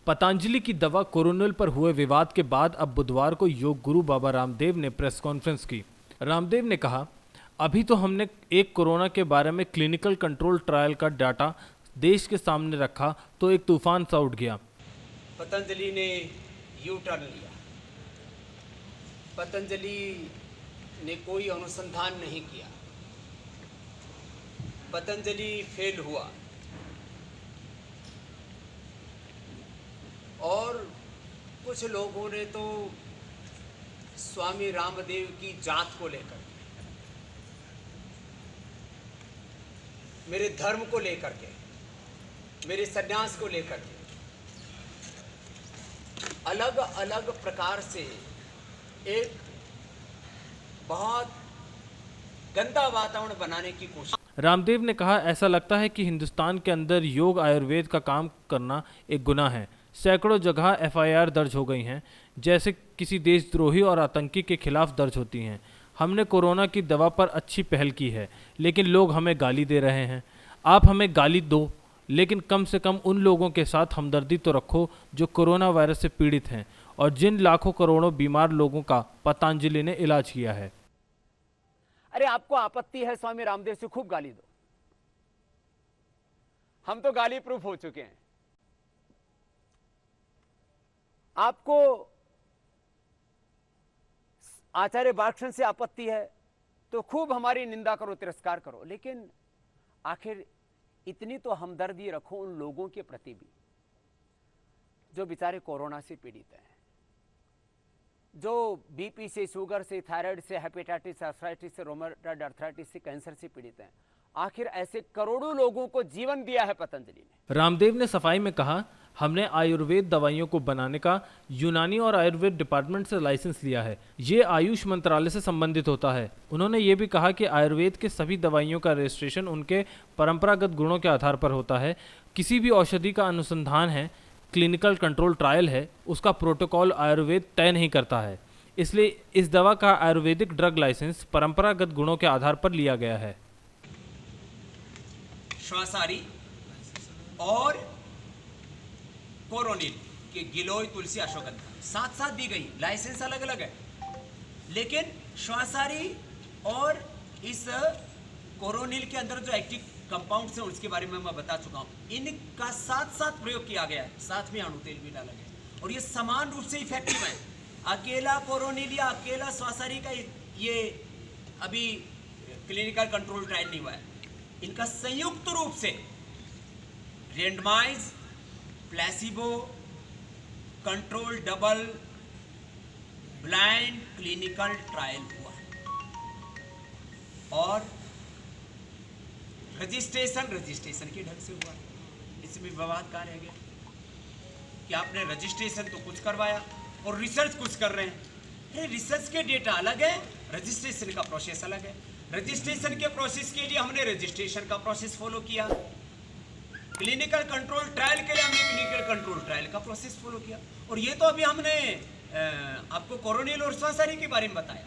पतंजलि की दवा कोरोनिल पर हुए विवाद के बाद अब बुधवार को योग गुरु बाबा रामदेव ने प्रेस कॉन्फ्रेंस की। रामदेव ने कहा, अभी तो हमने एक कोरोना के बारे में क्लिनिकल कंट्रोल ट्रायल का डाटा देश के सामने रखा तो एक तूफान सा उठ गया। पतंजलि ने यू टर्न लिया। पतंजलि ने कोई अनुसंधान नहीं किया। पतंजलि फेल हुआ और कुछ लोगों ने तो स्वामी रामदेव की जात को लेकर, मेरे धर्म को लेकर के, मेरे सन्यास को लेकर के अलग अलग प्रकार से एक बहुत गंदा वातावरण बनाने की कोशिश। रामदेव ने कहा, ऐसा लगता है कि हिंदुस्तान के अंदर योग आयुर्वेद का काम करना एक गुनाह है। सैकड़ों जगह एफआईआर दर्ज हो गई हैं, जैसे किसी देशद्रोही और आतंकी के खिलाफ दर्ज होती हैं। हमने कोरोना की दवा पर अच्छी पहल की है, लेकिन लोग हमें गाली दे रहे हैं। आप हमें गाली दो, लेकिन कम से कम उन लोगों के साथ हमदर्दी तो रखो जो कोरोना वायरस से पीड़ित हैं और जिन लाखों करोड़ों बीमार लोगों का पतंजलि ने इलाज किया है। अरे आपको आपत्ति है स्वामी रामदेव से, खूब गाली दो। हम तो गाली प्रूफ हो चुके हैं। आपको आचार्य बालकृष्ण से आपत्ति है तो खूब हमारी निंदा करो, तिरस्कार करो, लेकिन आखिर इतनी तो हमदर्दी रखो उन लोगों के प्रति भी जो बेचारे कोरोना से पीड़ित हैं, जो बीपी से, शुगर से, थायराइड से, हेपेटाइटिस, आर्थराइटिस से, रोमेटॉइड आर्थराइटिस से, कैंसर से पीड़ित हैं। आखिर ऐसे करोड़ों लोगों को जीवन दिया है पतंजलि ने। रामदेव ने सफाई में कहा, हमने आयुर्वेद दवाइयों को बनाने का यूनानी और आयुर्वेद डिपार्टमेंट से लाइसेंस लिया है। ये आयुष मंत्रालय से संबंधित होता है। उन्होंने ये भी कहा कि आयुर्वेद के सभी दवाइयों का रजिस्ट्रेशन उनके परंपरागत गुणों के आधार पर होता है। किसी भी औषधि का अनुसंधान है, क्लिनिकल कंट्रोल ट्रायल है, उसका प्रोटोकॉल आयुर्वेद तय नहीं करता है। इसलिए इस दवा का आयुर्वेदिक ड्रग लाइसेंस परंपरागत गुणों के आधार पर लिया गया है। श्वासारी और कोरोनिल के गिलोय, तुलसी, अश्वगंधा साथ साथ दी गई, लाइसेंस अलग अलग है, लेकिन श्वासारी और इस कोरोनिल के अंदर जो एक्टिव कंपाउंड्स हैं उसके बारे में मैं बता चुका हूं। इनका साथ साथ प्रयोग किया गया है, साथ में अणु तेल भी डाला गया और ये समान रूप से इफेक्टिव है। अकेला कोरोनिल या अकेला श्वासारी का ये अभी क्लिनिकल कंट्रोल ट्रायल नहीं हुआ है। इनका संयुक्त रूप से randomise, placebo, control, double blind clinical trial हुआ और रजिस्ट्रेशन के ढंग से हुआ। इसमें विवाद कहाँ रह गया कि आपने रजिस्ट्रेशन तो कुछ करवाया और रिसर्च कुछ कर रहे हैं। रिसर्च के डेटा अलग है, रजिस्ट्रेशन का प्रोसेस अलग है। रजिस्ट्रेशन के प्रोसेस के लिए हमने रजिस्ट्रेशन का प्रोसेस फॉलो किया, क्लिनिकल कंट्रोल ट्रायल के लिए हमने क्लिनिकल कंट्रोल ट्रायल का प्रोसेस फॉलो किया। और ये तो अभी हमने आपको कोरोनिल और श्वासारी के बारे में बताया।